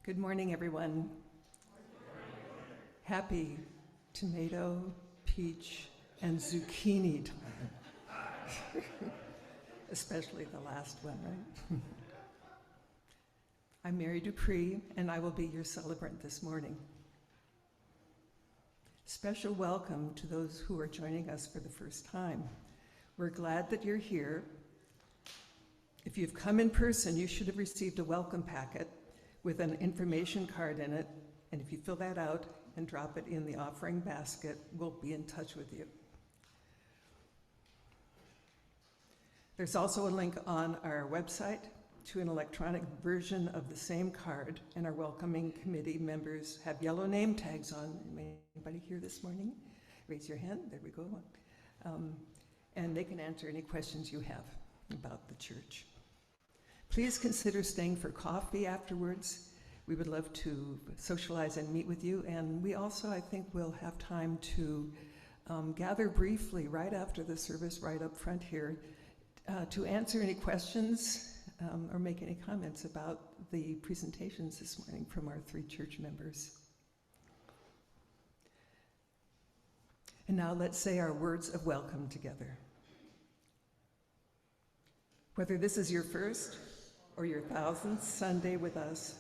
Good morning, everyone. Happy tomato, peach, and zucchini time. Especially the last one, right? I'm Mary Dupree, and I will be your celebrant this morning. Special welcome to those who are joining us for the first time. We're glad that you're here. If you've come in person, you should have received a welcome packet with an information card in it, and if you fill that out and drop it in the offering basket, we'll be in touch with you. There's also a link on our website to an electronic version of the same card, and our welcoming committee members have yellow name tags on. Anybody here this morning? Raise your hand, there we go. And they can answer any questions you have about the church. Please consider staying for coffee afterwards. We would love to socialize and meet with you, and we also, I think, will have time to gather briefly right after the service, right up front here, to answer any questions or make any comments about the presentations this morning from our three church members. And now let's say our words of welcome together. Whether this is your first or your 1000th Sunday with us,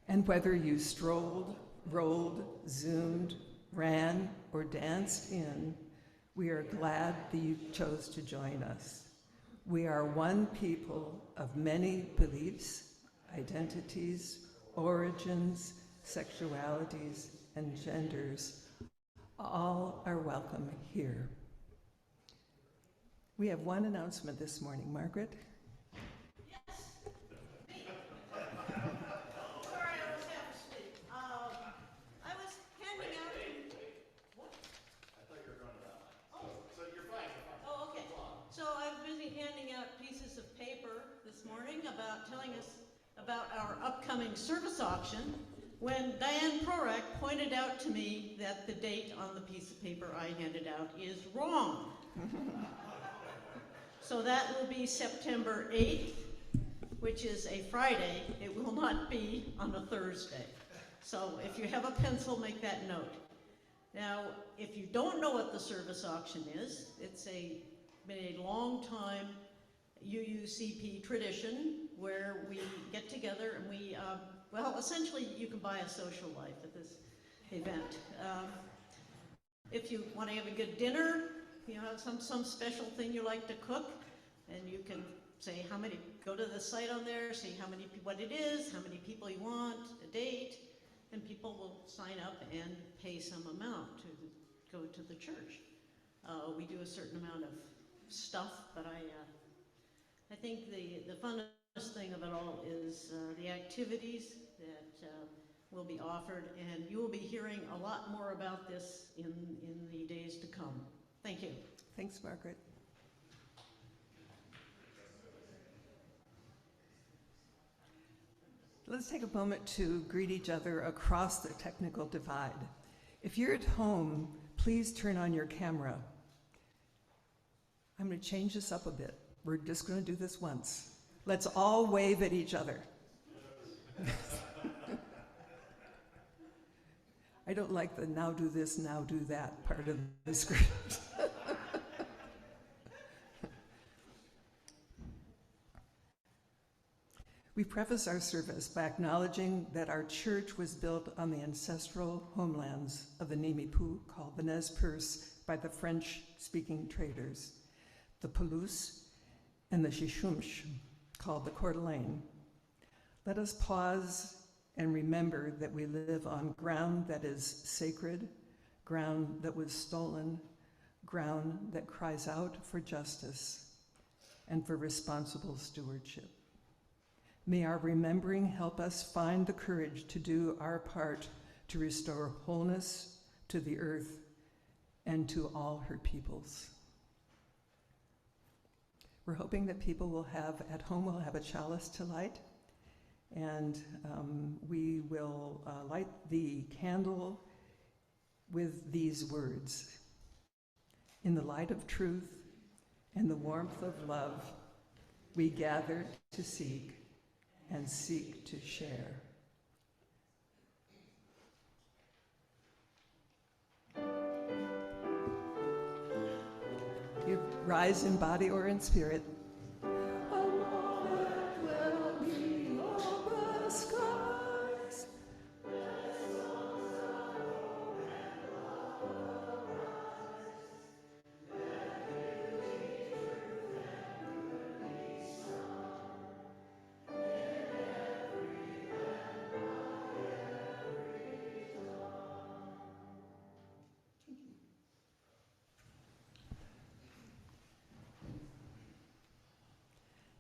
and whether you strolled, rolled, zoomed, ran, or danced in, we are glad that you chose to join us. We are one people of many beliefs, identities, origins, sexualities, and genders. All are welcome here. We have one announcement this morning. Margaret? About our upcoming service auction when Diane Prorak pointed out to me that the date on the piece of paper I handed out is wrong. So that will be September 8th, which is a Friday. It will not be on a Thursday. So if you have a pencil, make that note. Now, if you don't know what the service auction is, it's been a long time UUCP tradition where we get together and we, well, essentially you can buy a social life at this event. If you want to have a good dinner, you know, some special thing you like to cook, and you can say how many, go to the site on there, see how many, what it is, how many people you want, a date, and people will sign up and pay some amount to go to the church. We do a certain amount of stuff, but I think the funnest thing of it all is the activities that will be offered, and you will be hearing a lot more about this in the days to come. Thank you. Thanks, Margaret. Let's take a moment to greet each other across the technical divide. If you're at home, please turn on your camera. I'm going to change this up a bit. We're just going to do this once. Let's all wave at each other. I don't like the now do this, now do that part of the script. We preface our service by acknowledging that our church was built on the ancestral homelands of the Nimipu, called the Nez Perce by the French-speaking traders, the Palouse, and the Shishumsh, called the Coeur d'Alene. Let us pause and remember that we live on ground that is sacred, ground that was stolen, ground that cries out for justice and for responsible stewardship. May our remembering help us find the courage to do our part to restore wholeness to the earth and to all her peoples. We're hoping that people will have, at home, will have a chalice to light, and we will light the candle with these words. In the light of truth and the warmth of love, we gather to seek and seek to share. rise in body or in spirit. A moment will be over the skies.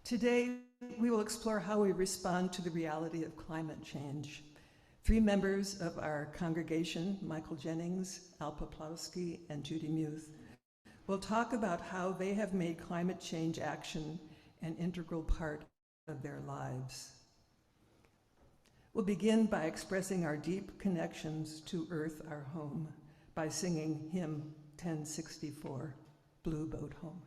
Today, we will explore how we respond to the reality of climate change. 3 members of our congregation, Michael Jennings, Al Poplawski, and Judy Muth, will talk about how they have made climate change action an integral part of their lives. We'll begin by expressing our deep connections to Earth, our home, by singing hymn 1064, Blue Boat Home.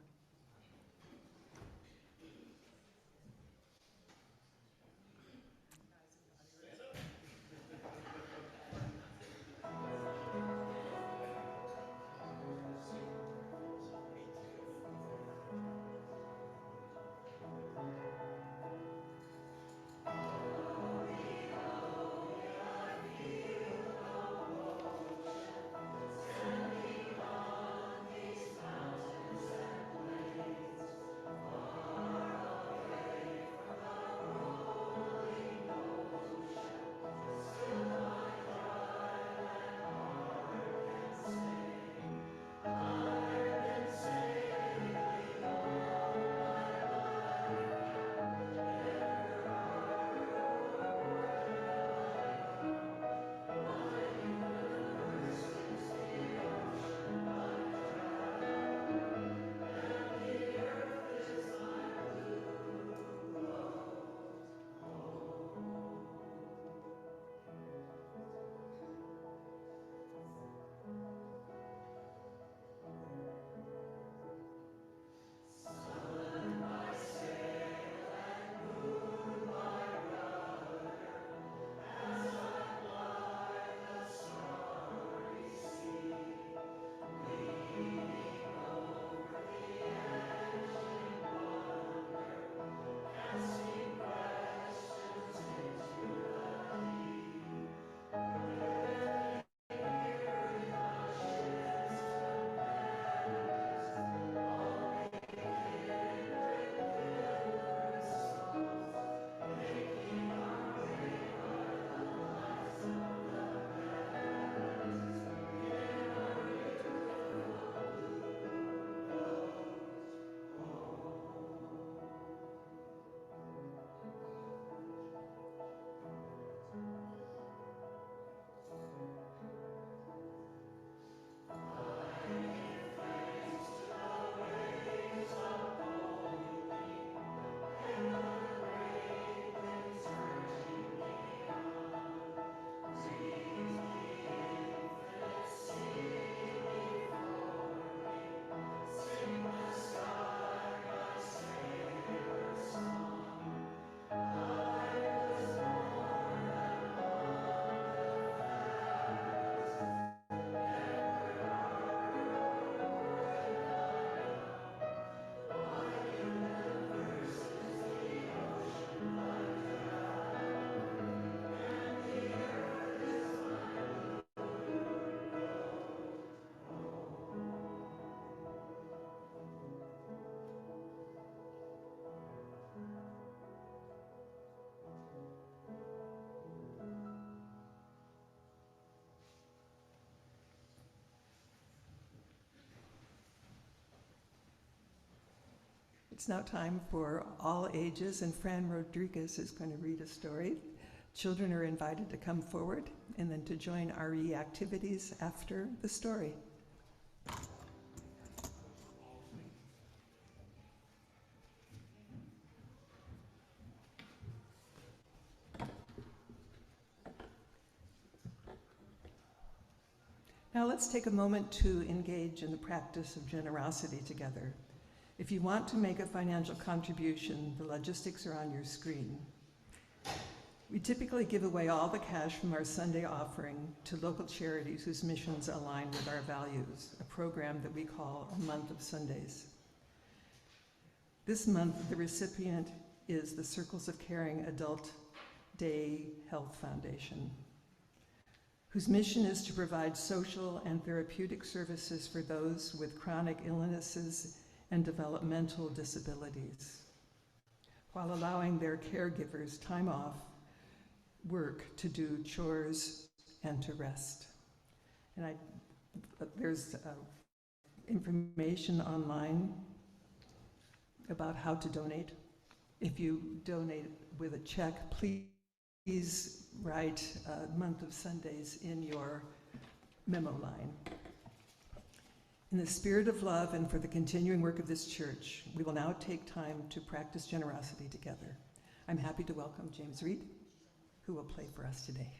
It's now time for all ages, and Fran Rodriguez is going to read a story. Children are invited to come forward and then to join RE activities after the story. Now let's take a moment to engage in the practice of generosity together. If you want to make a financial contribution, the logistics are on your screen. We typically give away all the cash from our Sunday offering to local charities whose missions align with our values, a program that we call A Month of Sundays. This month, the recipient is the Circles of Caring Adult Day Health Foundation, whose mission is to provide social and therapeutic services for those with chronic illnesses and developmental disabilities, while allowing their caregivers time off work to do chores and to rest. And there's information online about how to donate. If you donate with a check, please write month of Sundays in your memo line. In the spirit of love and for the continuing work of this church, we will now take time to practice generosity together. I'm happy to welcome James Reed, who will play for us today.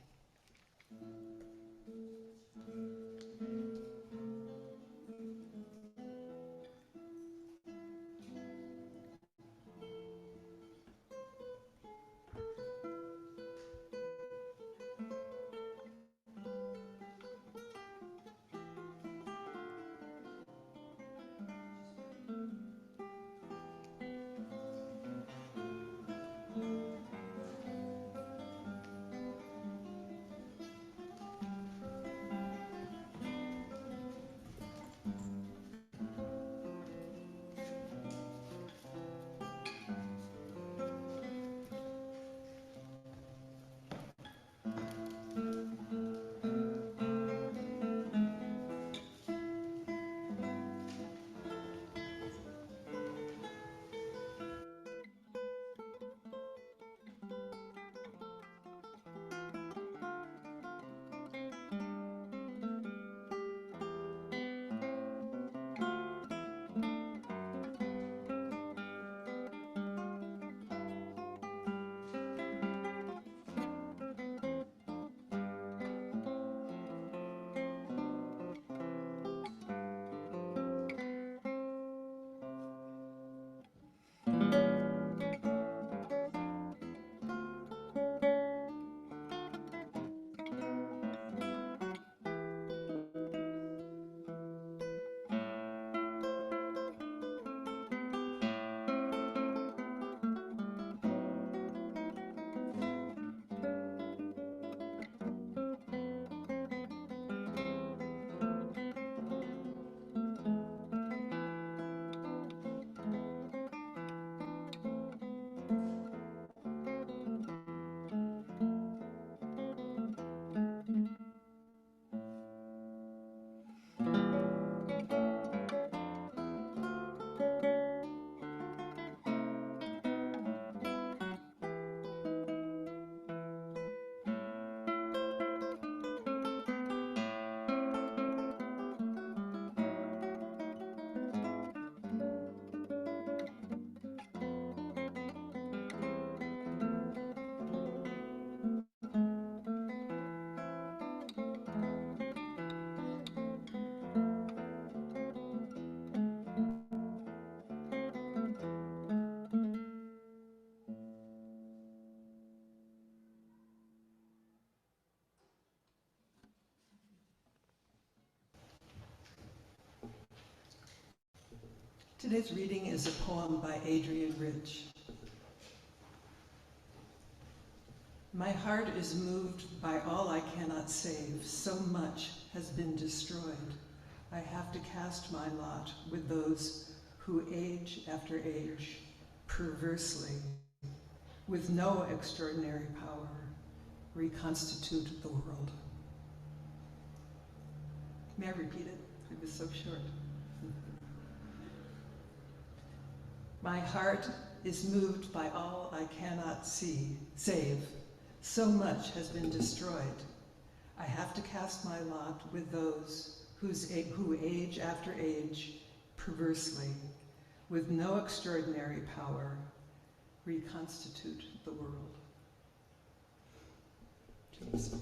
Today's reading is a poem by Adrian Rich. My heart is moved by all I cannot save. So much has been destroyed. I have to cast my lot with those who age after age, perversely, with no extraordinary power, reconstitute the world. May I repeat it? It was so short. My heart is moved by all I cannot save. So much has been destroyed. I have to cast my lot with those who age after age, perversely, with no extraordinary power, reconstitute the world. James.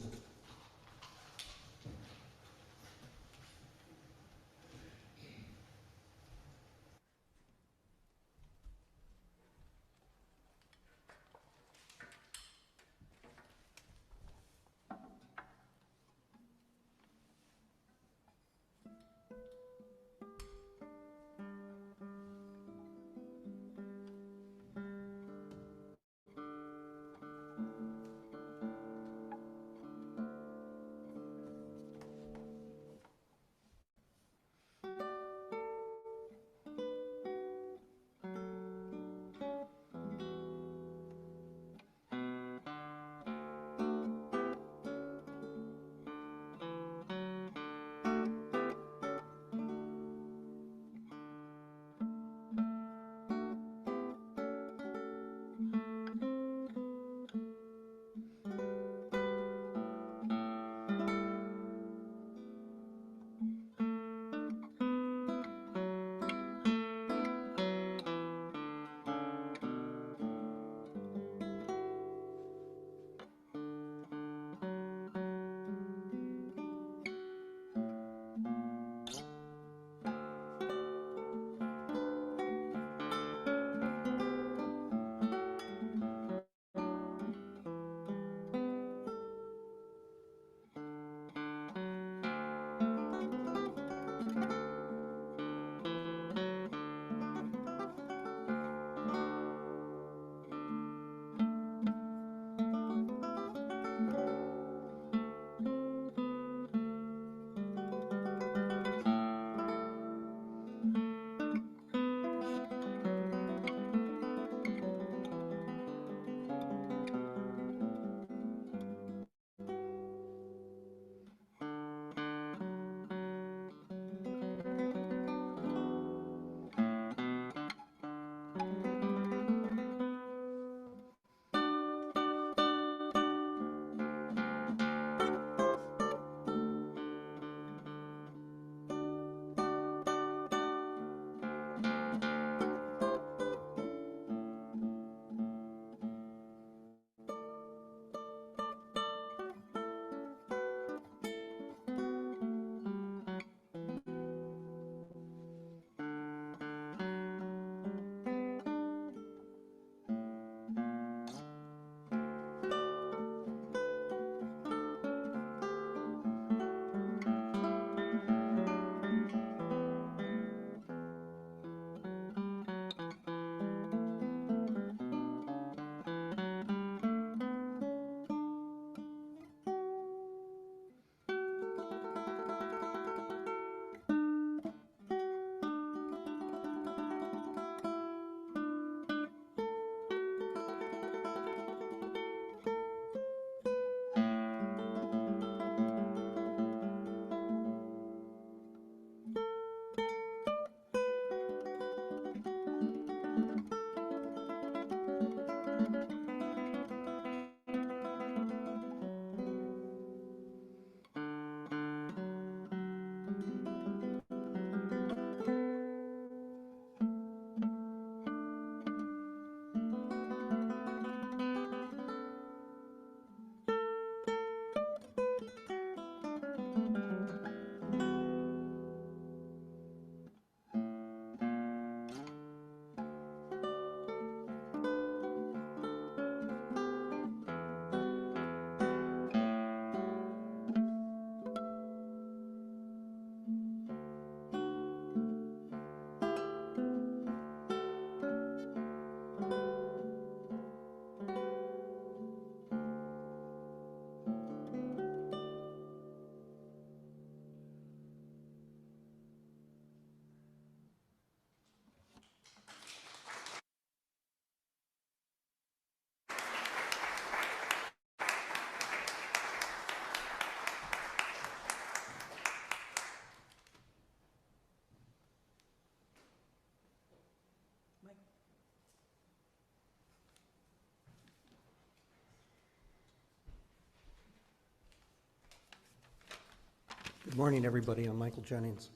Good morning, everybody. I'm Michael Jennings.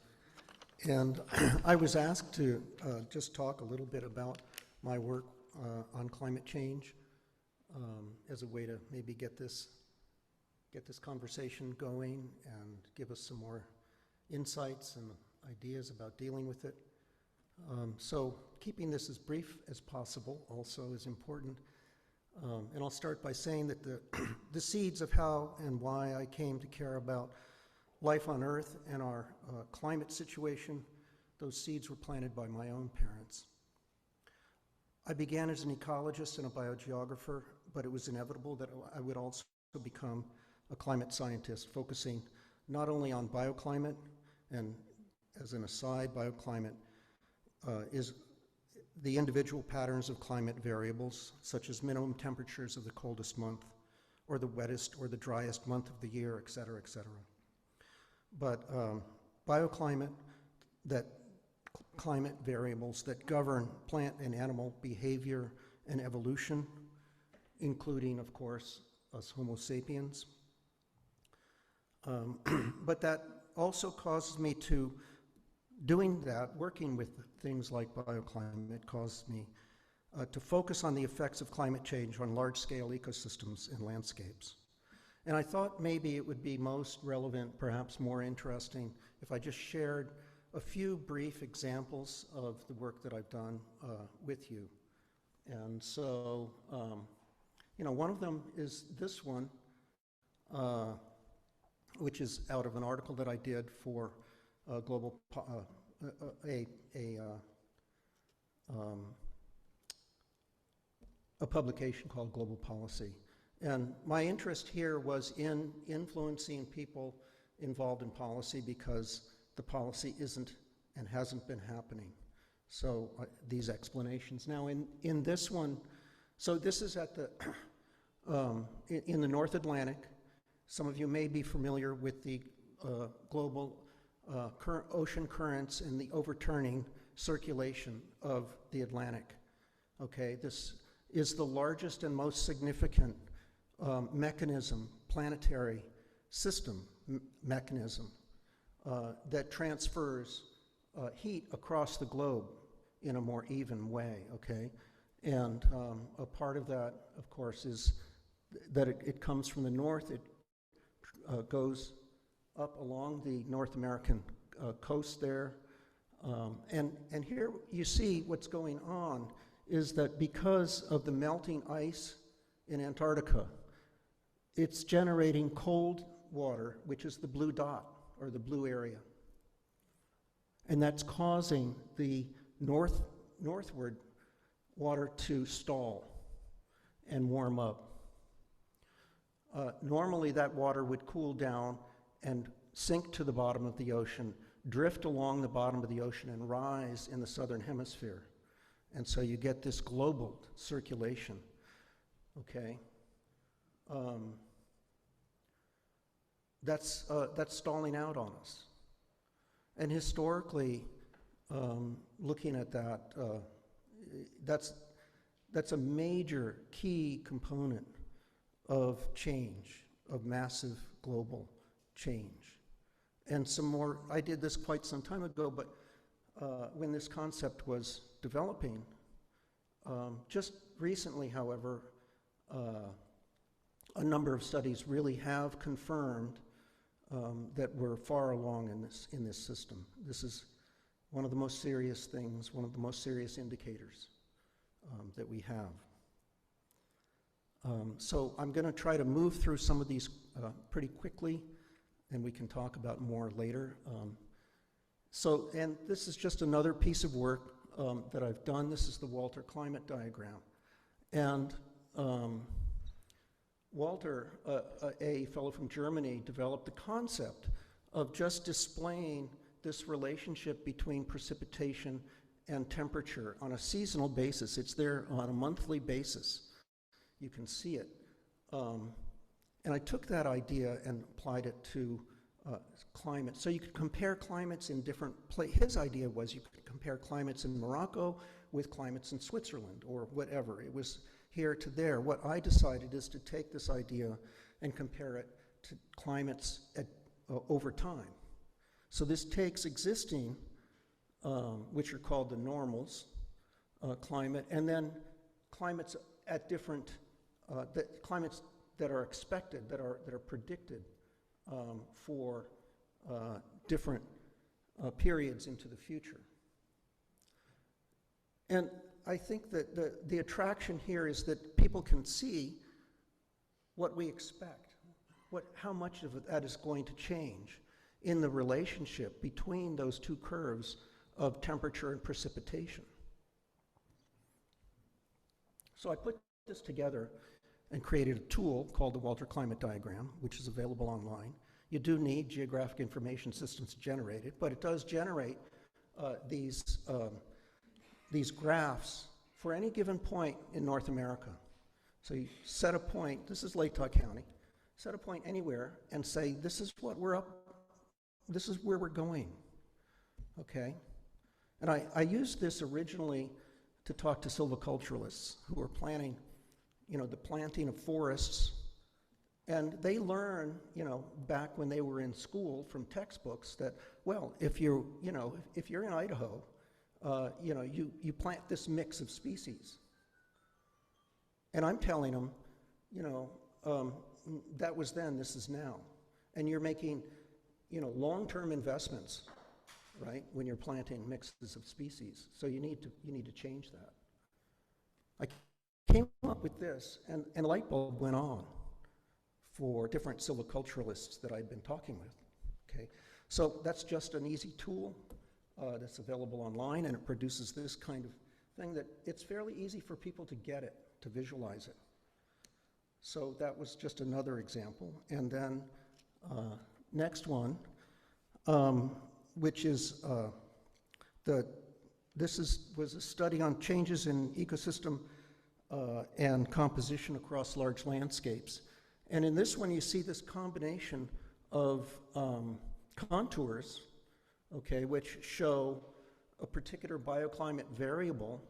And I was asked to just talk a little bit about my work on climate change as a way to maybe get this conversation going and give us some more insights and ideas about dealing with it. So keeping this as brief as possible also is important. And I'll start by saying that the seeds of how and why I came to care about life on Earth and our climate situation, those seeds were planted by my own parents. I began as an ecologist and a biogeographer, but it was inevitable that I would also become a climate scientist, focusing not only on bioclimate, and as an aside, bioclimate is the individual patterns of climate variables, such as minimum temperatures of the coldest month, or the wettest or the driest month of the year, et cetera, et cetera. But bioclimate, that climate variables that govern plant and animal behavior and evolution, including, of course, us Homo sapiens. But that also causes me to, doing that, working with things like bioclimate, caused me to focus on the effects of climate change on large-scale ecosystems and landscapes. And I thought maybe it would be most relevant, perhaps more interesting, if I just shared a few brief examples of the work that I've done with you. And so, one of them is this one, which is out of an article that I did for a publication called Global Policy. And my interest here was in influencing people involved in policy because the policy isn't and hasn't been happening. So these explanations. Now in this one, so this is at the, in the North Atlantic. Some of you may be familiar with the global ocean currents and the overturning circulation of the Atlantic. Okay, this is the largest and most significant mechanism, planetary system mechanism that transfers heat across the globe in a more even way, okay? And a part of that, of course, is that it comes from the north. It goes up along the North American coast there. And here you see what's going on is that because of the melting ice in Antarctica, it's generating cold water, which is the blue dot, or the blue area. And that's causing the northward water to stall and warm up. Normally that water would cool down and sink to the bottom of the ocean, drift along the bottom of the ocean, and rise in the southern hemisphere. And so you get this global circulation, okay? That's stalling out on us. And historically, looking at that, that's a major key component of change, of massive global change. And some more, I did this quite some time ago, but when this concept was developing, just recently, however, a number of studies really have confirmed that we're far along in this system. This is one of the most serious things, one of the most serious indicators that we have. So I'm going to try to move through some of these pretty quickly, and we can talk about more later. And this is just another piece of work that I've done. This is the Walter climate diagram. And Walter, a fellow from Germany, developed the concept of just displaying this relationship between precipitation and temperature on a seasonal basis. It's there on a monthly basis. You can see it. And I took that idea and applied it to climate. So you could compare climates in different places. His idea was you could compare climates in Morocco with climates in Switzerland or whatever. It was here to there. What I decided is to take this idea and compare it to climates over time, So this takes existing, which are called the normals, climate, and then climates at different, climates that are expected, that are predicted for different periods into the future. And I think that the attraction here is that people can see what we expect, how much of that is going to change in the relationship between those two curves of temperature and precipitation. So I put this together and created a tool called the Walter Climate Diagram, which is available online. You do need geographic information systems to generate it, but it does generate these graphs for any given point in North America. So you set a point, this is Lake County, set a point anywhere and say, this is what we're up, this is where we're going, okay? And I used this originally to talk to silviculturalists who were planning, the planting of forests. And they learn, back when they were in school from textbooks that, well, if you're in Idaho, you plant this mix of species. And I'm telling them, that was then, this is now. And you're making, long-term investments, right, when you're planting mixes of species. So you need to change that. I came up with this, and a light bulb went on for different silviculturalists that I'd been talking with, okay? So that's just an easy tool that's available online, and it produces this kind of thing that it's fairly easy for people to get it, to visualize it. So that was just another example. And then next one, which is was a study on changes in ecosystem and composition across large landscapes. And in this one, you see this combination of contours, okay, which show a particular bioclimate variable,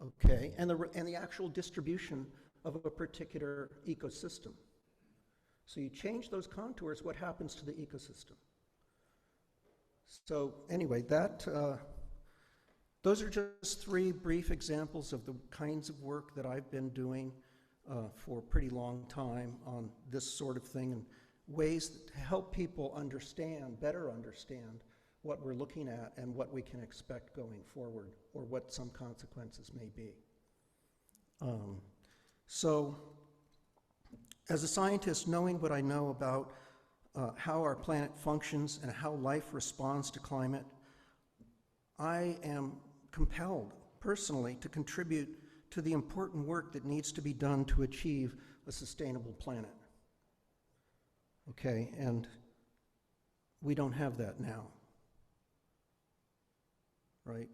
okay, and the actual distribution of a particular ecosystem. So you change those contours, what happens to the ecosystem? So anyway, those are just three brief examples of the kinds of work that I've been doing for a pretty long time on this sort of thing, and ways to help people better understand what we're looking at and what we can expect going forward, or what some consequences may be. So as a scientist, knowing what I know about how our planet functions and how life responds to climate, I am compelled personally to contribute to the important work that needs to be done to achieve a sustainable planet. Okay, and we don't have that now, right?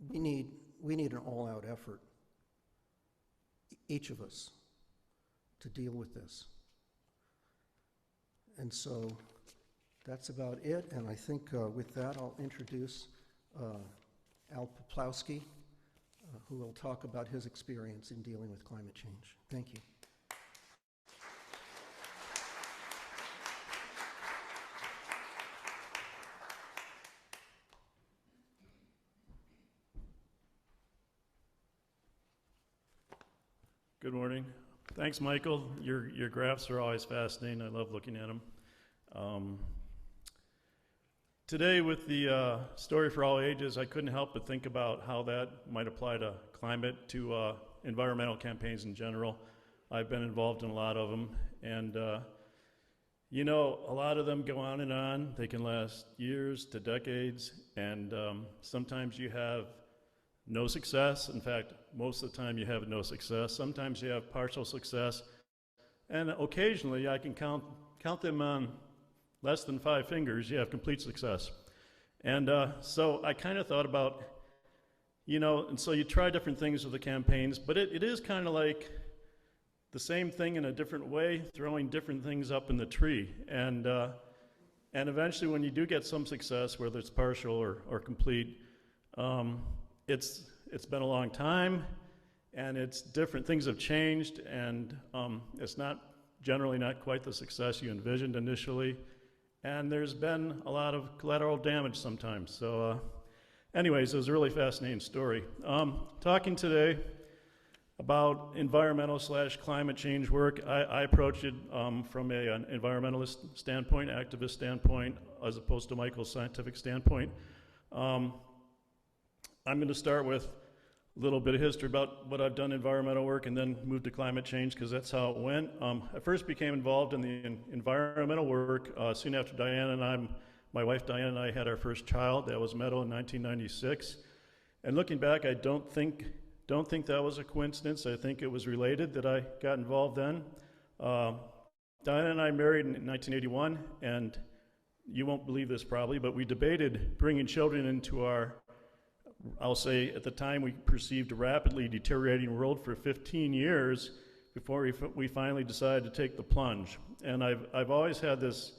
We need an all-out effort, each of us, to deal with this. And so that's about it, and I think with that I'll introduce Al Poplawski, who will talk about his experience in dealing with climate change. Thank you. Good morning. Thanks, Michael. Your graphs are always fascinating. I love looking at them. Today, with the Story for All Ages, I couldn't help but think about how that might apply to climate, to environmental campaigns in general. I've been involved in a lot of them, and a lot of them go on and on. They can last years to decades, and sometimes you have no success. In fact, most of the time you have no success. Sometimes you have partial success, and occasionally I can count them on less than 5 fingers, you have complete success. And so I kind of thought about, and so you try different things with the campaigns, but it is kind of like the same thing in a different way, throwing different things up in the tree. And eventually when you do get some success, whether it's partial or complete, it's been a long time, and it's different. Things have changed, and it's generally not quite the success you envisioned initially. and there's been a lot of collateral damage sometimes. So anyways, it was a really fascinating story. Talking today about environmental / climate change work, I approach it from an environmentalist standpoint, activist standpoint, as opposed to Michael's scientific standpoint. I'm going to start with a little bit of history about what I've done environmental work and then move to climate change because that's how it went. I first became involved in the environmental work soon after my wife Diane and I had our first child. That was Meadow in 1996. And looking back, I don't think that was a coincidence. I think it was related that I got involved then. Diane and I married in 1981, and you won't believe this probably, but we debated bringing children into our, I'll say at the time we perceived a rapidly deteriorating world for 15 years before we finally decided to take the plunge. And I've always had this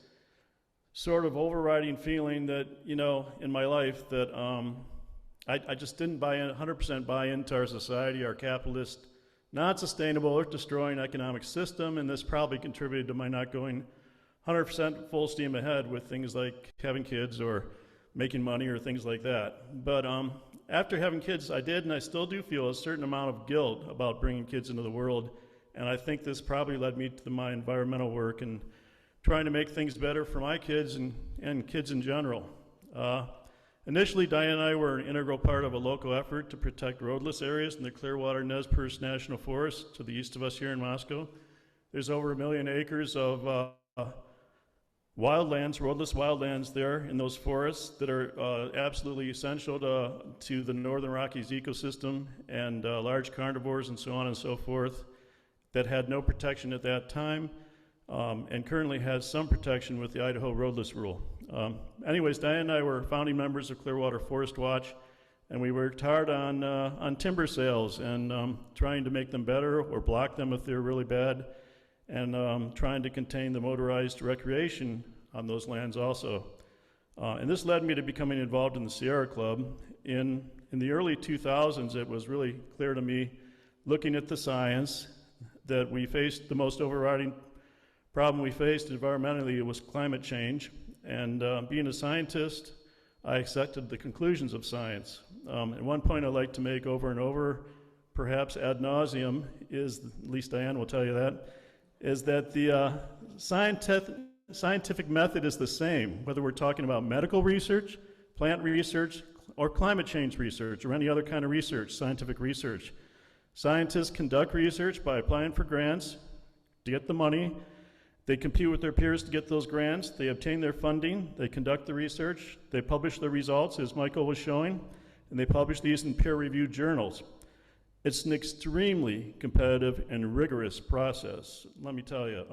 sort of overriding feeling that, you know, in my life that I just didn't 100% buy into our society, our capitalist, non-sustainable, earth-destroying economic system, and this probably contributed to my not going 100% full steam ahead with things like having kids or making money or things like that. But after having kids, I did, and I still do feel a certain amount of guilt about bringing kids into the world, and I think this probably led me to my environmental work and trying to make things better for my kids and kids in general. Initially, Diane and I were an integral part of a local effort to protect roadless areas in the Clearwater Nez Perce National Forest to the east of us here in Moscow. There's over 1 million acres of wildlands, roadless wildlands there in those forests that are absolutely essential to the Northern Rockies ecosystem and large carnivores and so on and so forth that had no protection at that time and currently has some protection with the Idaho roadless rule. Anyways, Diane and I were founding members of Clearwater Forest Watch, and we worked hard on timber sales and trying to make them better or block them if they were really bad, and trying to contain the motorized recreation on those lands also. And this led me to becoming involved in the Sierra Club. In the early 2000s, it was really clear to me, looking at the science, that we faced the most overriding problem we faced environmentally was climate change. And being a scientist, I accepted the conclusions of science. And one point I like to make over and over, perhaps ad nauseum, is, at least Diane will tell you that, is that the scientific method is the same, whether we're talking about medical research, plant research, or climate change research, or any other kind of research, scientific research. Scientists conduct research by applying for grants to get the money. They compete with their peers to get those grants. They obtain their funding. They conduct the research. They publish the results, as Michael was showing, and they publish these in peer-reviewed journals. It's an extremely competitive and rigorous process, let me tell you.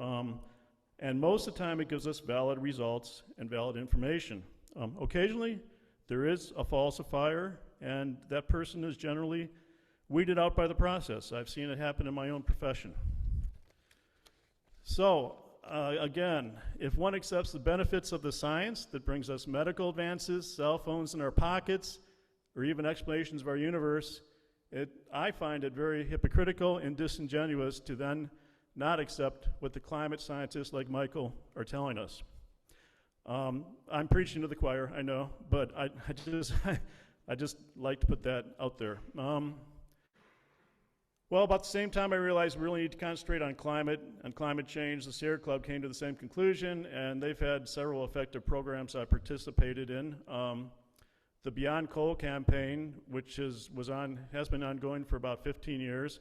And most of the time, it gives us valid results and valid information. Occasionally, there is a falsifier, and that person is generally weeded out by the process. I've seen it happen in my own profession. So, again, if one accepts the benefits of the science that brings us medical advances, cell phones in our pockets, or even explanations of our universe, I find it very hypocritical and disingenuous to then not accept what the climate scientists like Michael are telling us. I'm preaching to the choir, I know, but I just like to put that out there. Well, about the same time I realized we really need to concentrate on climate and climate change. The Sierra Club came to the same conclusion, and they've had several effective programs I participated in. The Beyond Coal campaign, which has been ongoing for about 15 years,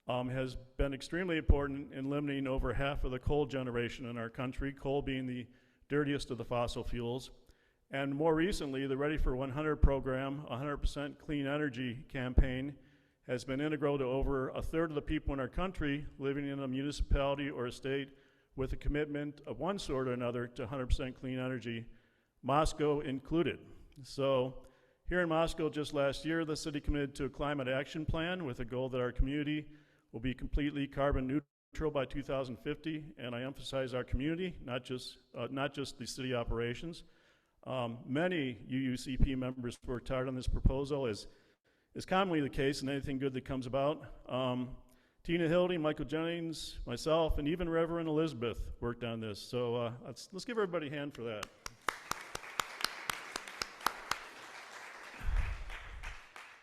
has been extremely important in limiting over half of the coal generation in our country, coal being the dirtiest of the fossil fuels. And more recently, the Ready for 100 program, 100% clean energy campaign, has been integral to over a third of the people in our country living in a municipality or a state with a commitment of one sort or another to 100% clean energy, Moscow included. So here in Moscow just last year, the city committed to a climate action plan with a goal that our community will be completely carbon neutral by 2050, and I emphasize our community, not just the city operations. Many UUCP members worked hard on this proposal, as is commonly the case in anything good that comes about. Tina Hildy, Michael Jennings, myself, and even Reverend Elizabeth worked on this. So let's give everybody a hand for that.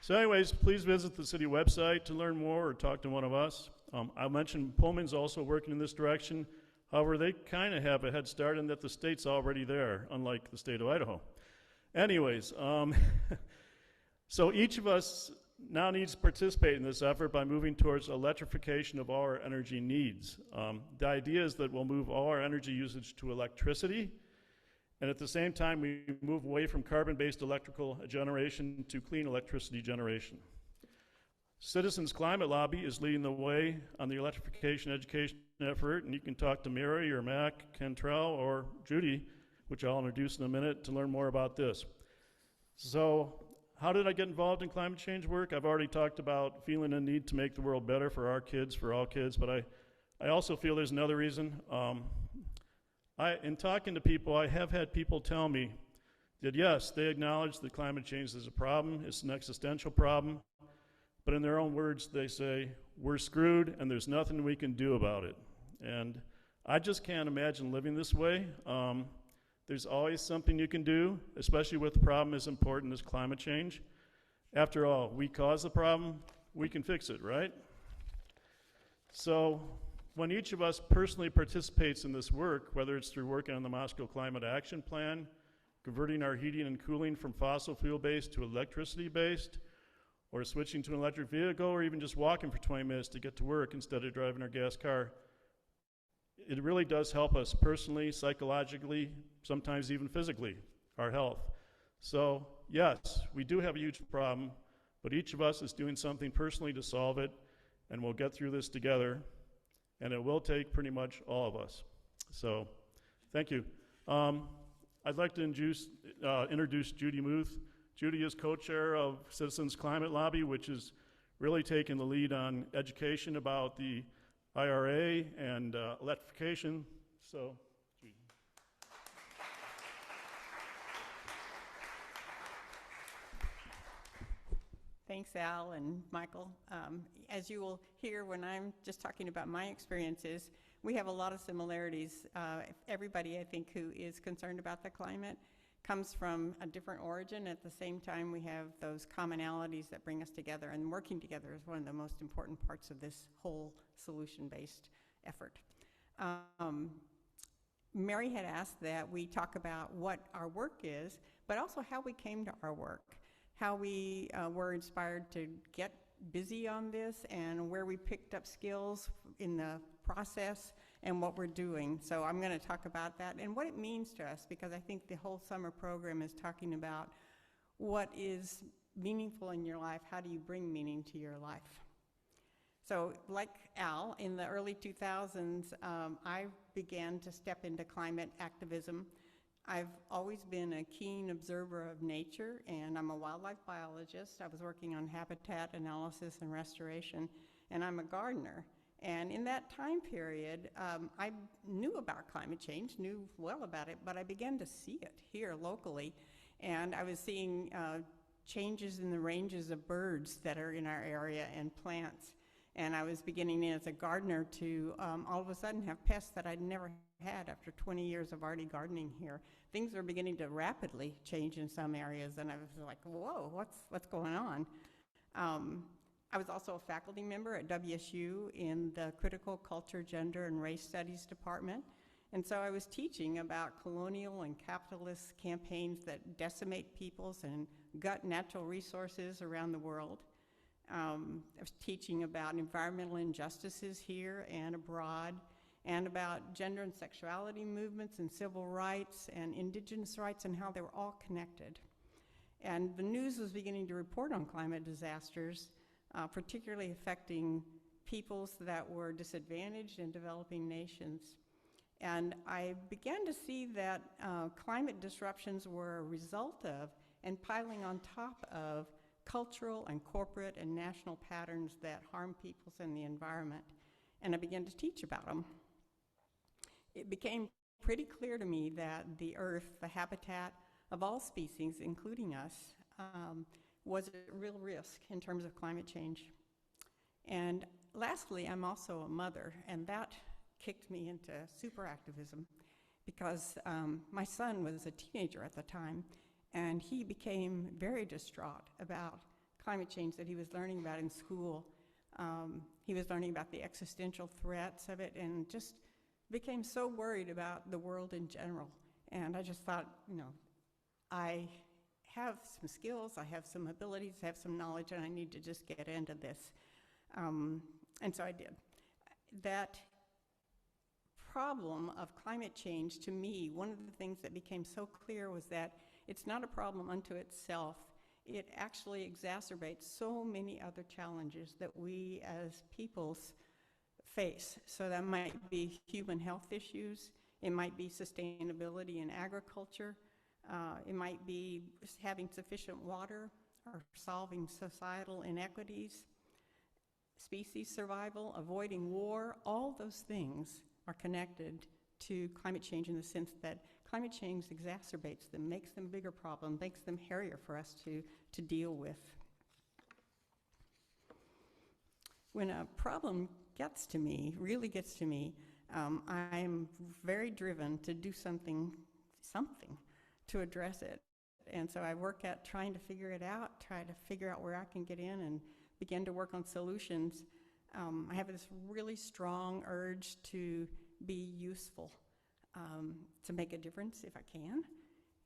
So anyways, please visit the city website to learn more or talk to one of us. I mentioned Pullman's also working in this direction. However, they kind of have a head start in that the state's already there, unlike the state of Idaho. Anyways, so each of us now needs to participate in this effort by moving towards electrification of all our energy needs. The idea is that we'll move all our energy usage to electricity, and at the same time we move away from carbon-based electrical generation to clean electricity generation. Citizens Climate Lobby is leading the way on the electrification education effort, and you can talk to Mary or Mac, Cantrell, or Judy, which I'll introduce in a minute, to learn more about this. So how did I get involved in climate change work? I've already talked about feeling a need to make the world better for our kids, for all kids, but I also feel there's another reason. In talking to people, I have had people tell me that yes, they acknowledge that climate change is a problem, it's an existential problem, but in their own words, they say, we're screwed and there's nothing we can do about it. And I just can't imagine living this way. There's always something you can do, especially with a problem as important as climate change. After all, we caused the problem, we can fix it, right? So when each of us personally participates in this work, whether it's through working on the Moscow Climate Action Plan, converting our heating and cooling from fossil fuel-based to electricity-based, or switching to an electric vehicle, or even just walking for 20 minutes to get to work instead of driving our gas car, it really does help us personally, psychologically, sometimes even physically, our health. So yes, we do have a huge problem, but each of us is doing something personally to solve it, and we'll get through this together, and it will take pretty much all of us. So thank you. I'd like to introduce Judy Muth. Judy is co-chair of Citizens Climate Lobby, which is really taking the lead on education about the IRA and electrification. So, Judy. Thanks, Al and Michael. As you will hear when I'm just talking about my experiences, we have a lot of similarities. Everybody, I think, who is concerned about the climate comes from a different origin. At the same time, we have those commonalities that bring us together, and working together is one of the most important parts of this whole solution-based effort. Mary had asked that we talk about what our work is, but also how we came to our work, how we were inspired to get busy on this, and where we picked up skills in the process and what we're doing. So I'm going to talk about that and what it means to us, because I think the whole summer program is talking about what is meaningful in your life, how do you bring meaning to your life. So like Al, in the early 2000s, I began to step into climate activism. I've always been a keen observer of nature, and I'm a wildlife biologist. I was working on habitat analysis and restoration, and I'm a gardener. And in that time period, I knew about climate change, knew well about it, but I began to see it here locally. And I was seeing changes in the ranges of birds that are in our area and plants. And I was beginning as a gardener to all of a sudden have pests that I'd never had after 20 years of already gardening here. Things were beginning to rapidly change in some areas, and I was like, whoa, what's going on? I was also a faculty member at WSU in the Critical Culture, Gender, and Race Studies department. And so I was teaching about colonial and capitalist campaigns that decimate peoples and gut natural resources around the world. I was teaching about environmental injustices here and abroad, and about gender and sexuality movements and civil rights and indigenous rights and how they were all connected. And the news was beginning to report on climate disasters, particularly affecting peoples that were disadvantaged in developing nations. And I began to see that climate disruptions were a result of and piling on top of cultural and corporate and national patterns that harm peoples and the environment. And I began to teach about them. It became pretty clear to me that the Earth, the habitat of all species, including us, was at real risk in terms of climate change. And lastly, I'm also a mother, and that kicked me into super activism because my son was a teenager at the time, and he became very distraught about climate change that he was learning about in school. He was learning about the existential threats of it and just became so worried about the world in general. And I just thought, I have some skills, I have some abilities, I have some knowledge, and I need to just get into this. And so I did. That problem of climate change, to me, one of the things that became so clear was that it's not a problem unto itself. It actually exacerbates so many other challenges that we as peoples face. So that might be human health issues, it might be sustainability in agriculture, it might be having sufficient water or solving societal inequities, species survival, avoiding war. All those things are connected to climate change in the sense that climate change exacerbates them, makes them a bigger problem, makes them hairier for us to deal with. When a problem gets to me, really gets to me, I'm very driven to do something to address it. And so I work at trying to figure it out, try to figure out where I can get in and begin to work on solutions. I have this really strong urge to be useful, to make a difference if I can.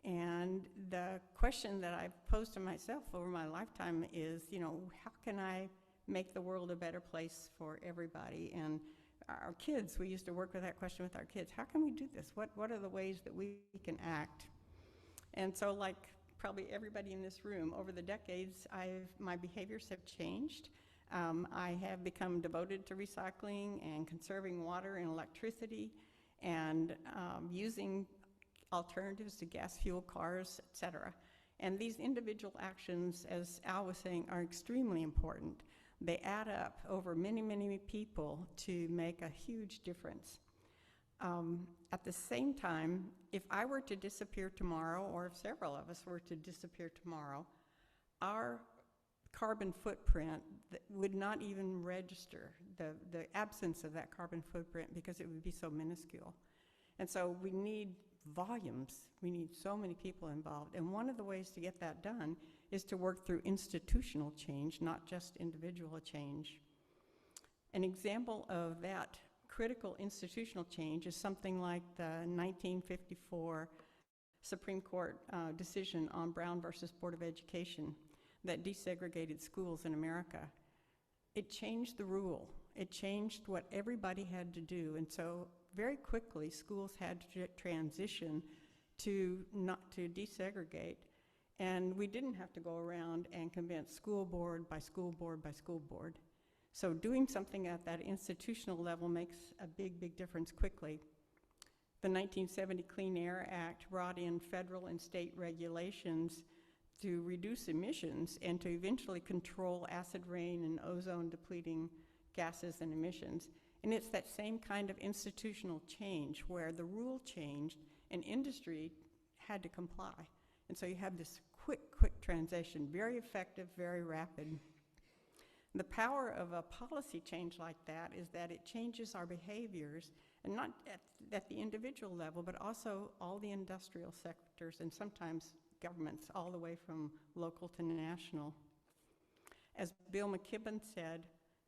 And the question that I've posed to myself over my lifetime is, how can I make the world a better place for everybody? And our kids, we used to work with that question with our kids. How can we do this? What are the ways that we can act? And so, like probably everybody in this room, over the decades, my behaviors have changed. I have become devoted to recycling and conserving water and electricity and using alternatives to gas-fueled cars, et cetera. And these individual actions, as Al was saying, are extremely important. They add up over many, many people to make a huge difference. At the same time, if I were to disappear tomorrow, or if several of us were to disappear tomorrow, our carbon footprint would not even register, the absence of that carbon footprint, because it would be so minuscule. And so we need volumes. We need so many people involved. And one of the ways to get that done is to work through institutional change, not just individual change. An example of that critical institutional change is something like the 1954 Supreme Court decision on Brown versus Board of Education that desegregated schools in America. It changed the rule. It changed what everybody had to do. And so very quickly, schools had to transition to not to desegregate. And we didn't have to go around and convince school board by school board by school board. So doing something at that institutional level makes a big, big difference quickly. The 1970 Clean Air Act brought in federal and state regulations to reduce emissions and to eventually control acid rain and ozone depleting gases and emissions. And it's that same kind of institutional change where the rule changed and industry had to comply. And so you have this quick transition, very effective, very rapid. The power of a policy change like that is that it changes our behaviors, and not at the individual level, but also all the industrial sectors and sometimes governments, all the way from local to national. As Bill McKibben said,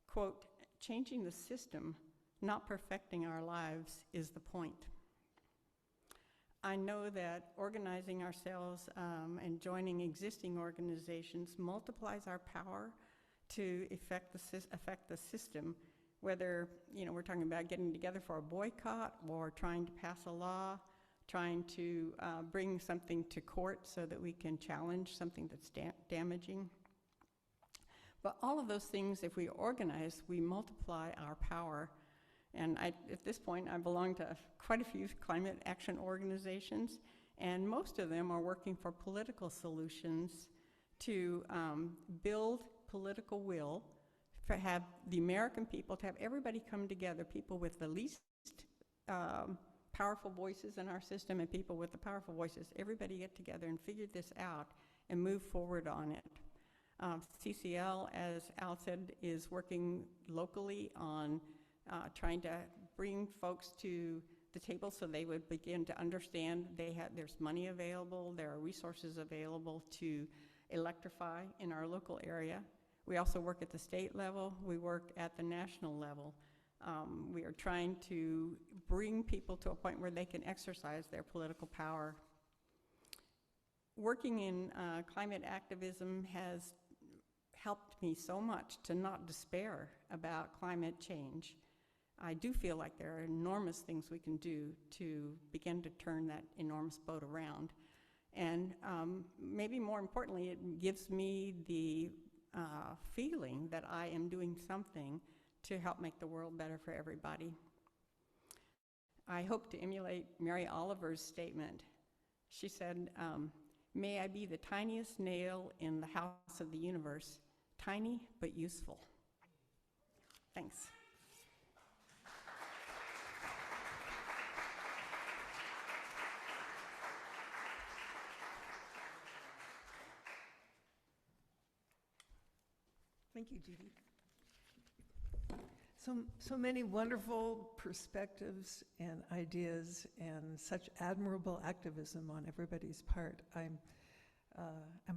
quote, "Changing the system, not perfecting our lives, is the point." I know that organizing ourselves and joining existing organizations multiplies our power to affect the system, whether we're talking about getting together for a boycott or trying to pass a law, trying to bring something to court so that we can challenge something that's damaging. But all of those things, if we organize, we multiply our power. And at this point, I belong to quite a few climate action organizations, and most of them are working for political solutions to build political will, to have the American people, to have everybody come together, people with the least powerful voices in our system and people with the powerful voices, everybody get together and figure this out and move forward on it. CCL, as Al said, is working locally on trying to bring folks to the table so they would begin to understand there's money available, there are resources available to electrify in our local area. We also work at the state level, we work at the national level. We are trying to bring people to a point where they can exercise their political power. Working in climate activism has helped me so much to not despair about climate change. I do feel like there are enormous things we can do to begin to turn that enormous boat around. And maybe more importantly, it gives me the feeling that I am doing something to help make the world better for everybody. I hope to emulate Mary Oliver's statement. She said, may I be the tiniest nail in the house of the universe, tiny but useful. Thanks. Thank you, Judy. So many wonderful perspectives and ideas and such admirable activism on everybody's part. I'm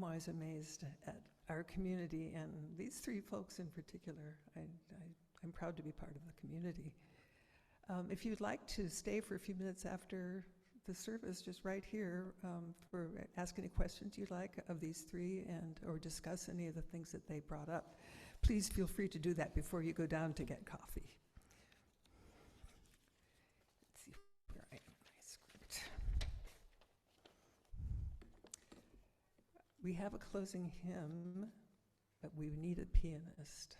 always amazed at our community and these three folks in particular. I'm proud to be part of the community. If you'd like to stay for a few minutes after the service, just right here, for ask any questions you'd like of these three or discuss any of the things that they brought up. Please feel free to do that before you go down to get coffee. Let's see where I am in my script. We have a closing hymn, but we need a pianist.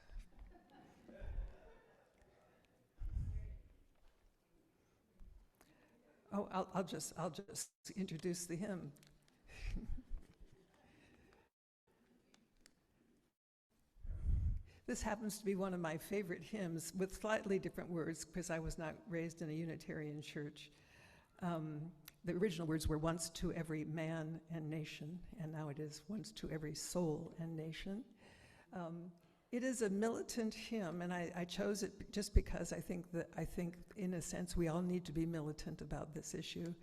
Oh, I'll just introduce the hymn. This happens to be one of my favorite hymns with slightly different words because I was not raised in a Unitarian church. The original words were once to every man and nation, and now it is once to every soul and nation. It is a militant hymn, and I chose it just because I think in a sense we all need to be militant about this issue.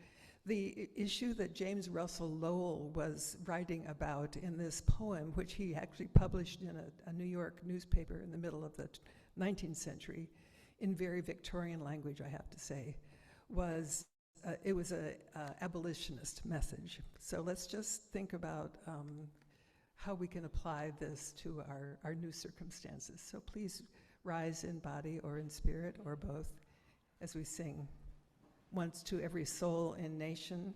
The issue that James Russell Lowell was writing about in this poem, which he actually published in a New York newspaper in the middle of the 19th century, in very Victorian language, I have to say, was it was a abolitionist message. So let's just think about how we can apply this to our new circumstances. So please rise in body or in spirit or both as we sing Once to Every Soul in Nation,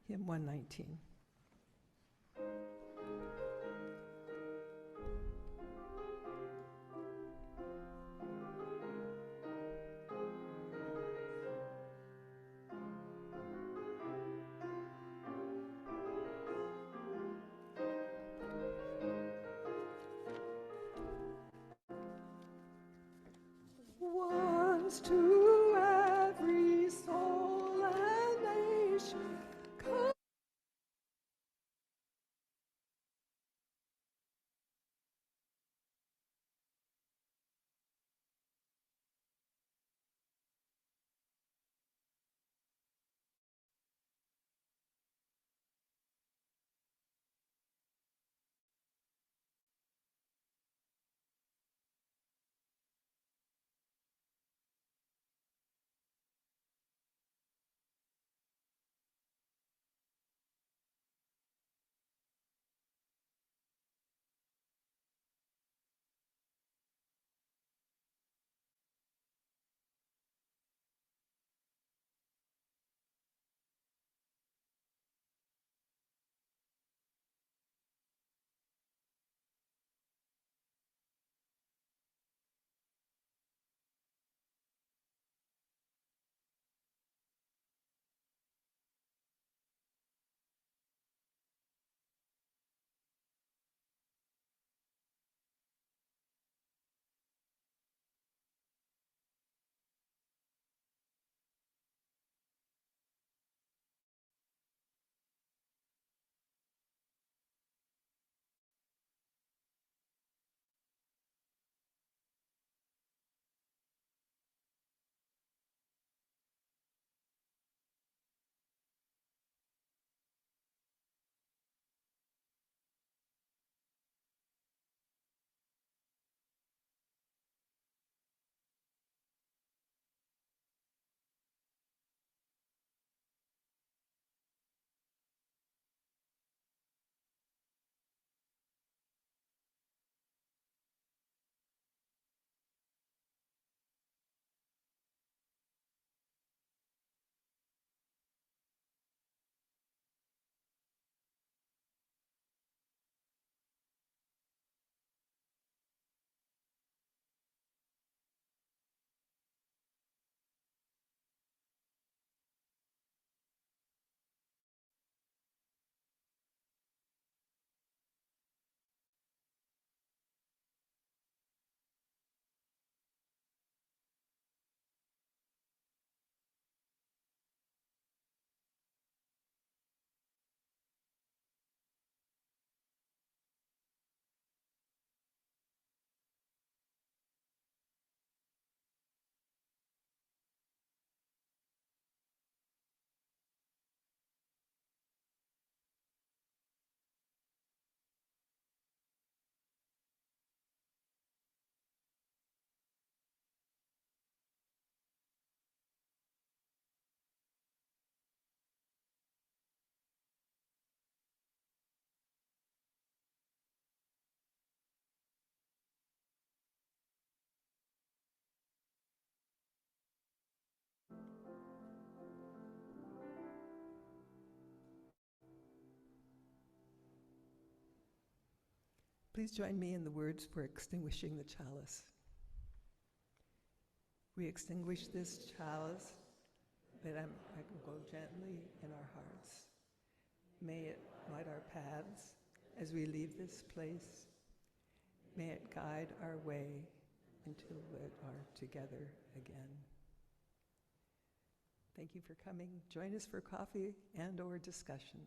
hymn 119. Once to every soul and nation, Please join me in the words for extinguishing the chalice. We extinguish this chalice that I can go gently in our hearts. May it light our paths as we leave this place. May it guide our way until we are together again. Thank you for coming. Join us for coffee and/or discussion.